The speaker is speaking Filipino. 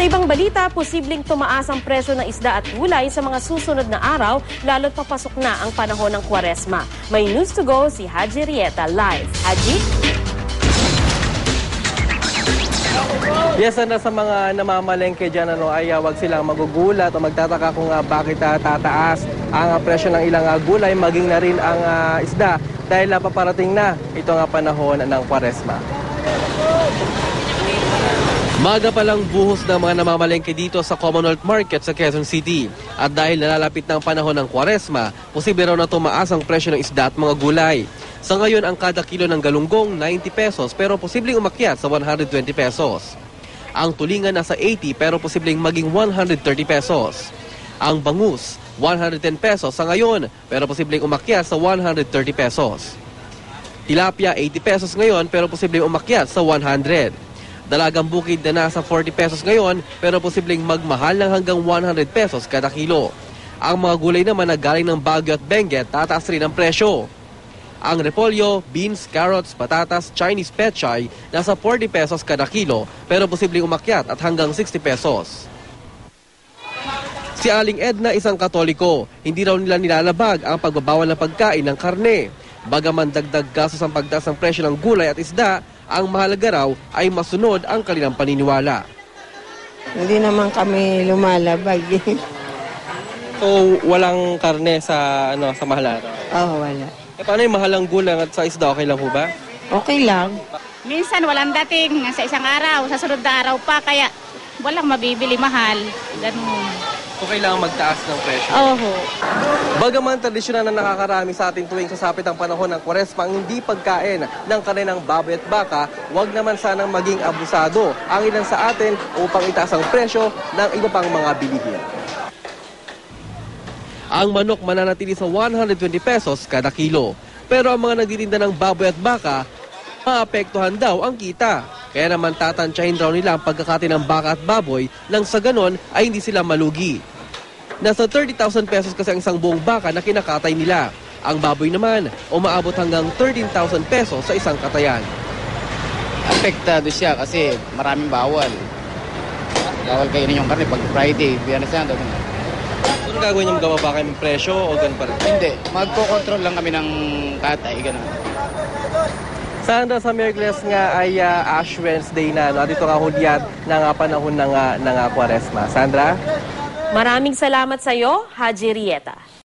Sa ibang balita, posibleng tumaas ang presyo ng isda at gulay sa mga susunod na araw, lalo't papasok na ang panahon ng Kwaresma. May news to go si Haji Rieta live. Haji? Yes, sa mga namamalengke dyan ay wag silang magugulat o magtataka kung bakit tataas ang presyo ng ilang gulay, maging na rin ang isda dahil paparating na ito nga panahon ng Kwaresma. Maga pa lang buhos ng mga namamalengke dito sa Commonwealth Market sa Quezon City. At dahil nalalapit ng panahon ng Kwaresma, posible raw na tumaas ang presyo ng isda at mga gulay. Sa ngayon, ang kada kilo ng galunggong 90 pesos pero posibleng umakyat sa 120 pesos. Ang tulingan nasa 80 pero posibleng maging 130 pesos. Ang bangus, 110 pesos sa ngayon pero posibleng umakyat sa 130 pesos. Tilapia, 80 pesos ngayon pero posibleng umakyat sa 100. Dalagang bukid na nasa 40 pesos ngayon pero posibleng magmahal ng hanggang 100 pesos kada kilo. Ang mga gulay naman na galing ng Baguio at Benguet, tataas rin ang presyo. Ang repolyo, beans, carrots, patatas, Chinese pechay nasa 40 pesos kada kilo pero posibleng umakyat at hanggang 60 pesos. Si Aling Edna, isang Katoliko, hindi raw nila nilalabag ang pagbabawal ng pagkain ng karne. Bagaman dagdag gastos ang pagtaas ng presyo ng gulay at isda, ang mahalaga raw ay masunod ang kanilang paniniwala. Hindi naman kami lumalabag. So, walang karne sa mahal araw? Oo, wala. Paano yung mahalang gulang at sa isda, okay lang po ba? Okay lang. Minsan walang dating sa isang araw, sa sunod na araw pa, kaya walang mabibili mahal. Ganun. So, kailangan magtaas ng presyo? Oho. Bagaman tradisyonal na nakakarami sa ating tuwing sasapit ang panahon ng Kwaresma ang hindi pagkain ng kaninang baboy at baka, wag naman sanang maging abusado ang ilan sa atin upang itaas ang presyo ng iba pang mga bilihin. Ang manok mananatili sa 120 pesos kada kilo. Pero ang mga nagtitinda ng baboy at baka, maapektuhan daw ang kita. Kaya naman tatansyahin raw nila ang pagkakati ng baka at baboy nang sa ganon ay hindi sila malugi. Nasa 30,000 pesos kasi ang isang buong baka na kinakatay nila. Ang baboy naman, umaabot hanggang 13,000 pesos sa isang katayan. Apektado siya kasi maraming bawal. Bawal kainin yung karne pag Friday, Biyernes yan. Ano gagawin niyo, magkababa kayo ng presyo o ganun pa rin? Hindi, magko-control lang kami ng katay, ganun. Sandra, sa Miyerkules nga ay Ash Wednesday na, at ito nga hulyat ng panahon ng Kwaresma. Sandra? Maraming salamat sa iyo, Haji Rieta.